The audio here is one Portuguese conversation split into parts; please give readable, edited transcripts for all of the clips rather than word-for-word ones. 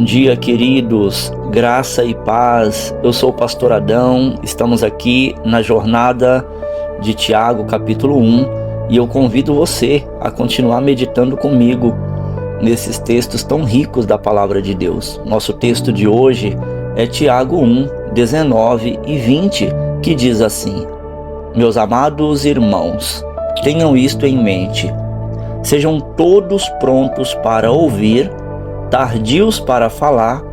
Bom dia, queridos, graça e paz. Eu sou o pastor Adão, estamos aqui na jornada de Tiago, capítulo 1, e eu convido você a continuar meditando comigo nesses textos tão ricos da palavra de Deus. Nosso texto de hoje é Tiago 1, 19 e 20, que diz assim: Meus amados irmãos, tenham isto em mente, sejam todos prontos para ouvir, tardios para falar,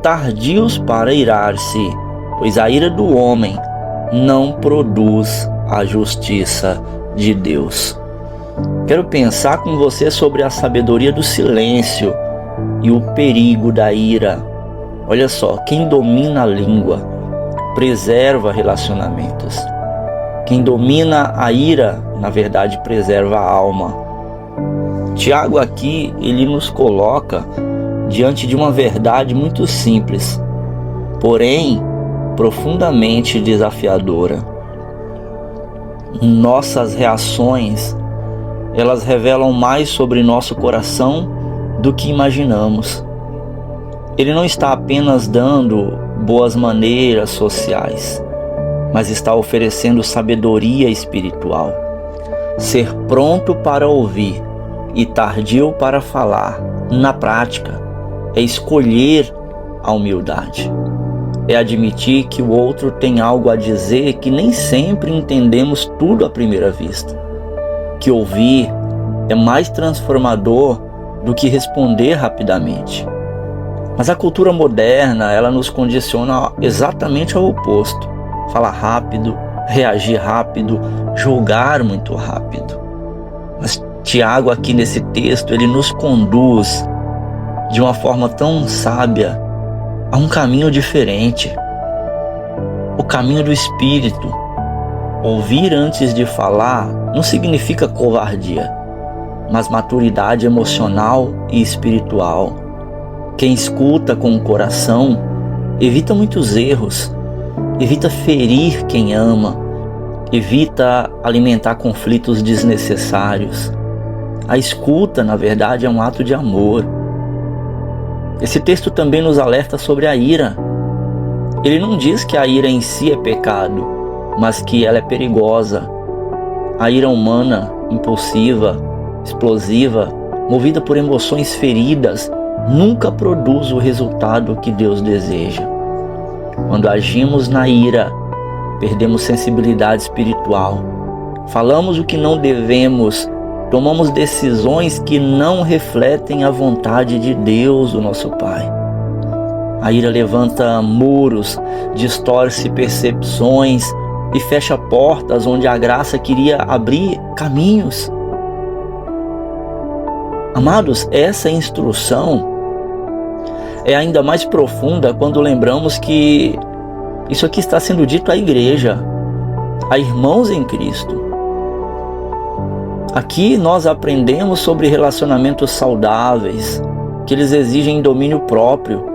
tardios para irar-se, pois a ira do homem não produz a justiça de Deus. Quero pensar com você sobre a sabedoria do silêncio e o perigo da ira. Olha só, quem domina a língua preserva relacionamentos. Quem domina a ira, na verdade, preserva a alma. Tiago aqui, ele nos coloca diante de uma verdade muito simples, porém profundamente desafiadora. Nossas reações, elas revelam mais sobre nosso coração do que imaginamos. Ele não está apenas dando boas maneiras sociais, mas está oferecendo sabedoria espiritual. Ser pronto para ouvir e tardio para falar, na prática, é escolher a humildade. É admitir que o outro tem algo a dizer que nem sempre entendemos tudo à primeira vista. Que ouvir é mais transformador do que responder rapidamente. Mas a cultura moderna, ela nos condiciona exatamente ao oposto. Falar rápido, reagir rápido, julgar muito rápido. Mas Tiago aqui nesse texto, ele nos conduz de uma forma tão sábia a um caminho diferente. O caminho do Espírito. Ouvir antes de falar não significa covardia, mas maturidade emocional e espiritual. Quem escuta com o coração evita muitos erros, evita ferir quem ama, evita alimentar conflitos desnecessários. A escuta, na verdade, é um ato de amor. Esse texto também nos alerta sobre a ira. Ele não diz que a ira em si é pecado, mas que ela é perigosa. A ira humana, impulsiva, explosiva, movida por emoções feridas, nunca produz o resultado que Deus deseja. Quando agimos na ira, perdemos sensibilidade espiritual. Falamos o que não devemos, tomamos decisões que não refletem a vontade de Deus, o nosso Pai. A ira levanta muros, distorce percepções e fecha portas onde a graça queria abrir caminhos. Amados, essa instrução é ainda mais profunda quando lembramos que isso aqui está sendo dito à igreja, a irmãos em Cristo. Aqui nós aprendemos sobre relacionamentos saudáveis, que eles exigem domínio próprio,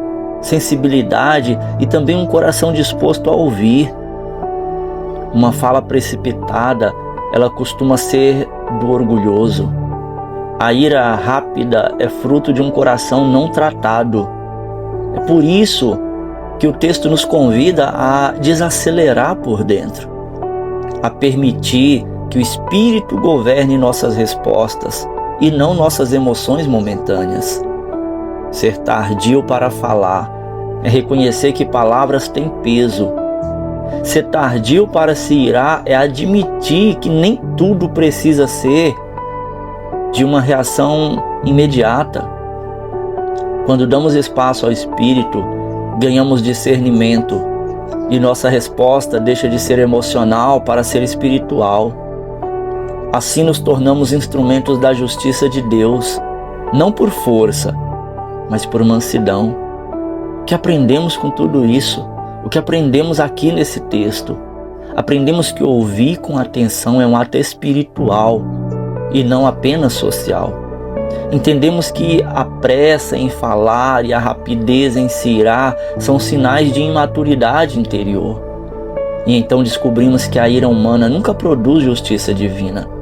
sensibilidade e também um coração disposto a ouvir. Uma fala precipitada, ela costuma ser do orgulhoso. A ira rápida é fruto de um coração não tratado. É por isso que o texto nos convida a desacelerar por dentro, a permitir que o Espírito governe nossas respostas e não nossas emoções momentâneas. Ser tardio para falar é reconhecer que palavras têm peso. Ser tardio para se irar é admitir que nem tudo precisa ser de uma reação imediata. Quando damos espaço ao Espírito, ganhamos discernimento e nossa resposta deixa de ser emocional para ser espiritual. Assim nos tornamos instrumentos da justiça de Deus, não por força, mas por mansidão. O que aprendemos com tudo isso? O que aprendemos aqui nesse texto? Aprendemos que ouvir com atenção é um ato espiritual e não apenas social. Entendemos que a pressa em falar e a rapidez em se irar são sinais de imaturidade interior. E então descobrimos que a ira humana nunca produz justiça divina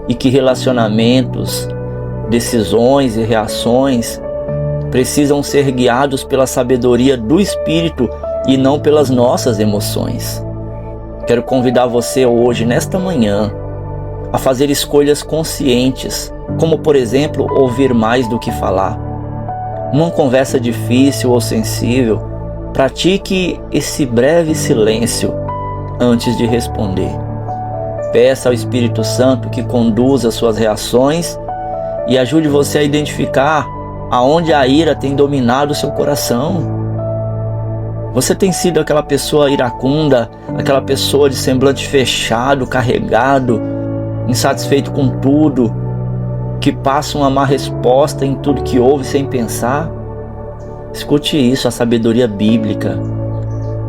e que relacionamentos, decisões e reações precisam ser guiados pela sabedoria do Espírito e não pelas nossas emoções. Quero convidar você hoje, nesta manhã, a fazer escolhas conscientes, como por exemplo, ouvir mais do que falar. Numa conversa difícil ou sensível, pratique esse breve silêncio antes de responder. Peça ao Espírito Santo que conduza suas reações e ajude você a identificar aonde a ira tem dominado seu coração. Você tem sido aquela pessoa iracunda, aquela pessoa de semblante fechado, carregado, insatisfeito com tudo, que passa uma má resposta em tudo que ouve sem pensar? Escute isso, a sabedoria bíblica,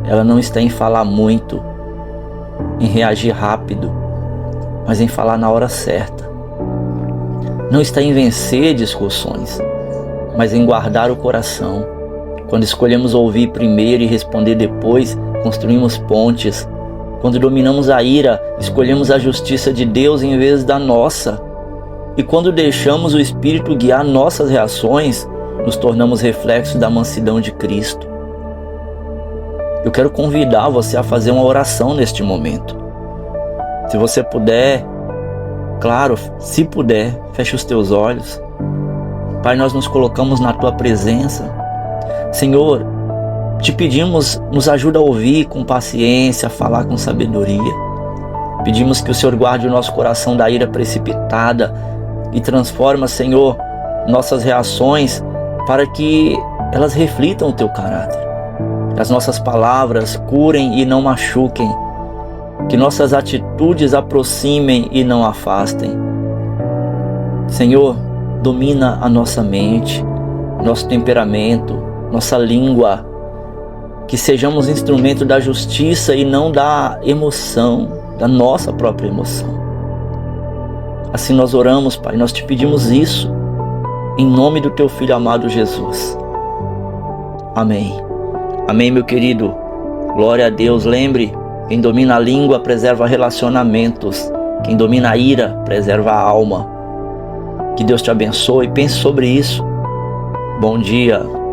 ela não está em falar muito, em reagir rápido, mas em falar na hora certa. Não está em vencer discussões, mas em guardar o coração. Quando escolhemos ouvir primeiro e responder depois, construímos pontes. Quando dominamos a ira, escolhemos a justiça de Deus em vez da nossa. E quando deixamos o Espírito guiar nossas reações, nos tornamos reflexos da mansidão de Cristo. Eu quero convidar você a fazer uma oração neste momento. Se você puder, claro, se puder, feche os teus olhos. Pai, nós nos colocamos na Tua presença. Senhor, te pedimos, nos ajuda a ouvir com paciência, a falar com sabedoria. Pedimos que o Senhor guarde o nosso coração da ira precipitada e transforma, Senhor, nossas reações para que elas reflitam o Teu caráter. Que as nossas palavras curem e não machuquem. Que nossas atitudes aproximem e não afastem. Senhor, domina a nossa mente, nosso temperamento, nossa língua, que sejamos instrumento da justiça e não da emoção, da nossa própria emoção. Assim nós oramos, Pai, nós te pedimos isso, em nome do Teu Filho amado Jesus. Amém. Amém, meu querido. Glória a Deus. Lembre, quem domina a língua preserva relacionamentos, quem domina a ira preserva a alma. Que Deus te abençoe, pense sobre isso. Bom dia.